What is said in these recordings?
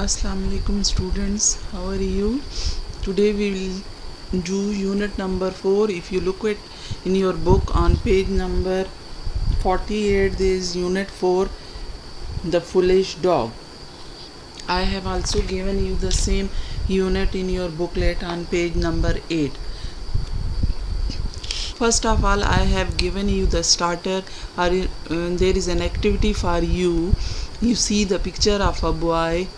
Assalamu alaikum students, how are you? Today we will do unit number 4. If you look at in your book on page number 48, there is unit 4, the foolish dog. I have also given you the same unit in your booklet on page number 8. First of all, I have given you the starter. There is an activity for you. You see the picture of a boy.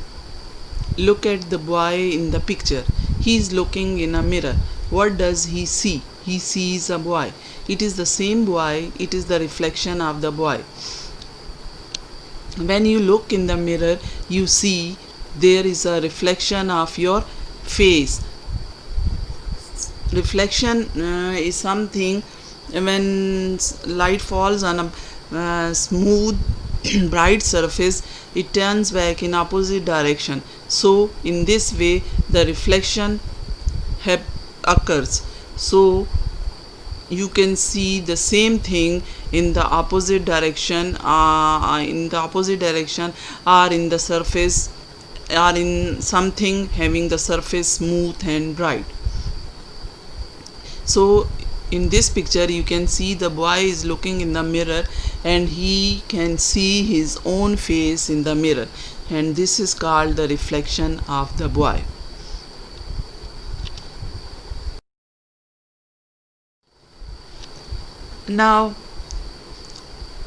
Look at the boy in the picture. He is looking in a mirror. What does he see? He sees a boy. It is the same boy. It is the reflection of the boy. When you look in the mirror, you see there is a reflection of your face. Reflection is something when light falls on a smooth bright surface, it turns back in opposite direction. So in this way the reflection occurs. So you can see the same thing in the opposite direction, or in the surface, or in something having the surface smooth and bright. So in this picture you can see the boy is looking in the mirror and he can see his own face in the mirror, and this is called the reflection of the boy. Now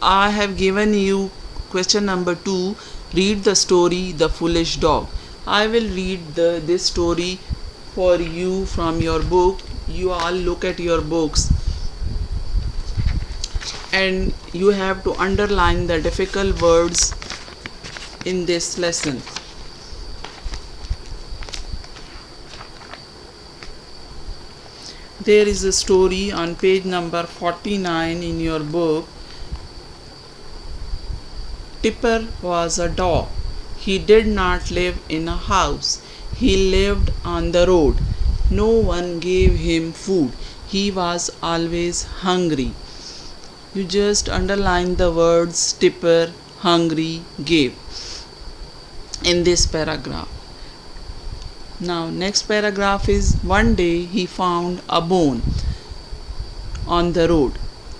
I have given you question number 2. Read the story The Foolish Dog. I will read this story for you from your book. You all look at your books and you have to underline the difficult words in this lesson. There is a story on page number 49 in your book. Tipper was a dog. He did not live in a house. He lived on the road. No one gave him food. He was always hungry. You just underline the words Tipper, hungry, gave in this paragraph. Now next paragraph is, one day he found a bone on the road.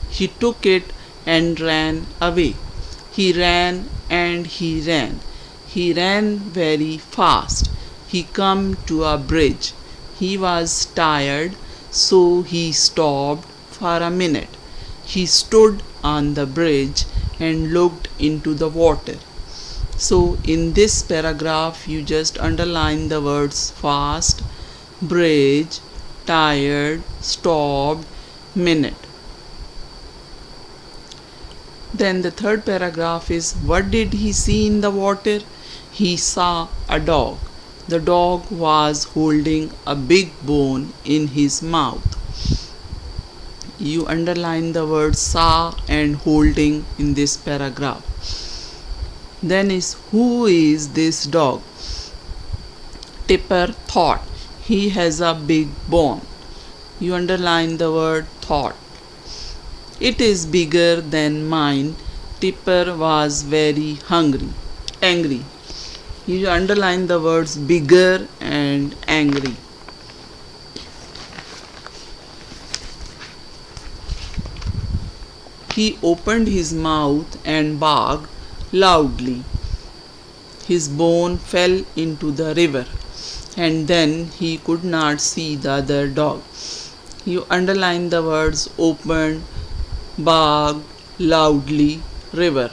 He took it and ran away. He ran and he ran. He ran very fast. He came to a bridge. He was tired, so he stopped for a minute. He stood on the bridge and looked into the water. So in this paragraph you just underline the words fast, bridge, tired, stopped, minute. Then the third paragraph is, what did he see in the water? He saw a dog. The dog was holding a big bone in his mouth. You underline the words saw and holding in this paragraph. Then is, who is this dog? Tipper thought, he has a big bone. You underline the word thought. It is bigger than mine. Tipper was very angry. You underline the words bigger and angry. He opened his mouth and barked loudly. His bone fell into the river, and then he could not see the other dog. You underline the words opened, barked, loudly, river.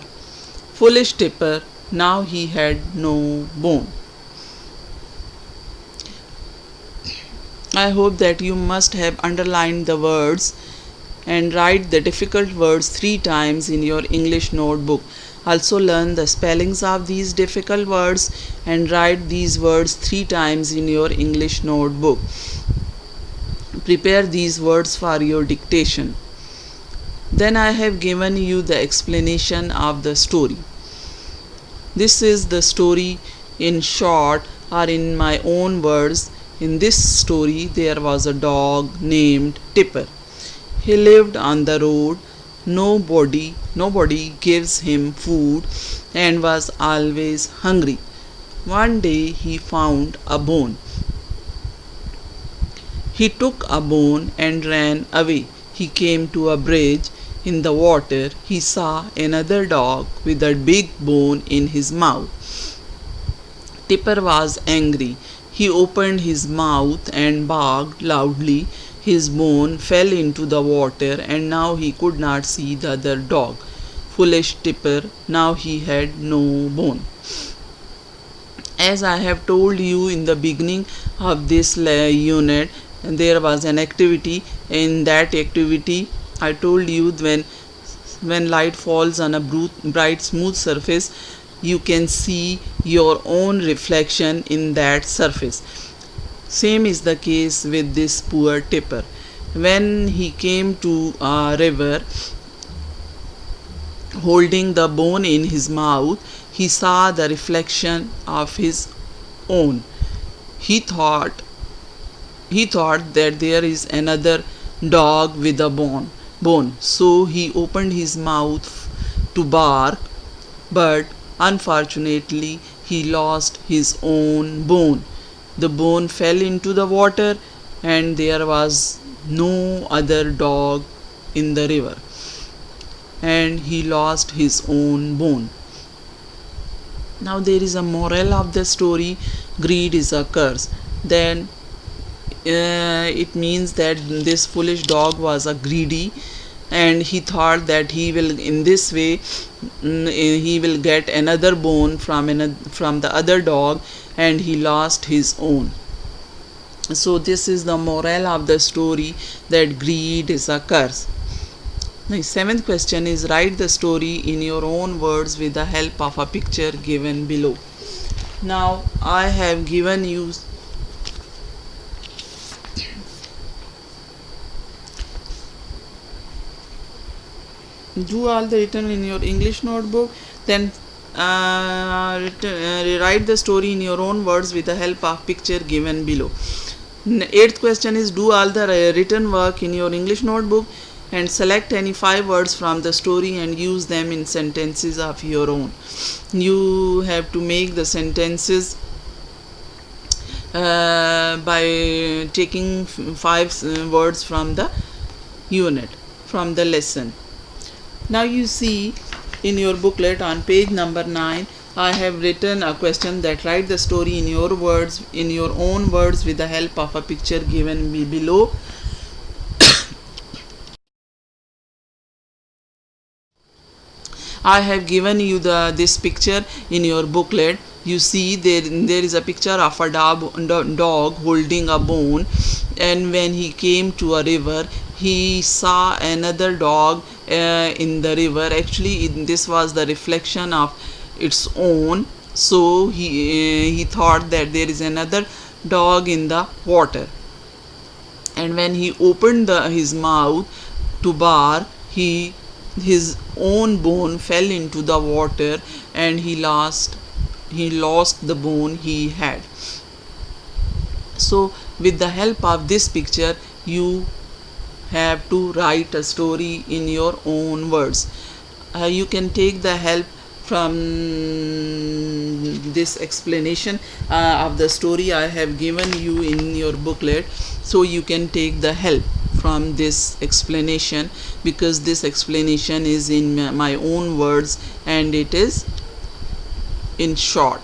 Foolish Tipper, now he had no bone. I hope that you must have underlined the words and write the difficult words 3 times in your English notebook. Also learn the spellings of these difficult words and write these words 3 times in your English notebook. Prepare these words for your dictation. Then I have given you the explanation of the story. This is the story in short or in my own words. In this story there was a dog named Tipper. He lived on the road. Nobody gives him food and was always hungry. One day he found a bone. He took a bone and ran away. He came to a bridge. In the water, he saw another dog with a big bone in his mouth. Tipper was angry. He opened his mouth and barked loudly. His bone fell into the water, and now he could not see the other dog. Foolish Tipper, now he had no bone. As I have told you in the beginning of this unit, there was an activity. In that activity, I told you when light falls on a bright smooth surface, you can see your own reflection in that surface. Same is the case with this poor Tipper. When he came to a river, holding the bone in his mouth, he saw the reflection of his own. He thought that there is another dog with a bone. So he opened his mouth to bark, but unfortunately he lost his own bone. The bone fell into the water, and there was no other dog in the river, and he lost his own bone. Now there is a moral of the story: greed is a curse. Then it means that this foolish dog was a greedy, and he thought that he will, in this way, he will get another bone from the other dog, and he lost his own. So this is the moral of the story, that greed is a curse. The seventh question is, write the story in your own words with the help of a picture given below. Now I have given you do all the written in your English notebook, then write the story in your own words with the help of picture given below. Eighth question is, do all the written work in your English notebook and select any 5 words from the story and use them in sentences of your own. You have to make the sentences by taking 5 words from the unit, from the lesson. Now you see in your booklet on page number 9, I have written a question that write the story in your words, in your own words, with the help of a picture given below. I have given you this picture in your booklet. You see there is a picture of a dog holding a bone, and when he came to a river, he saw another dog in the river. Actually, this was the reflection of its own. So he thought that there is another dog in the water, and when he opened his mouth to bark, his own bone fell into the water, and he lost the bone he had. So with the help of this picture, you have to write a story in your own words. You can take the help from this explanation of the story I have given you in your booklet. So you can take the help from this explanation, because this explanation is in my own words and it is in short.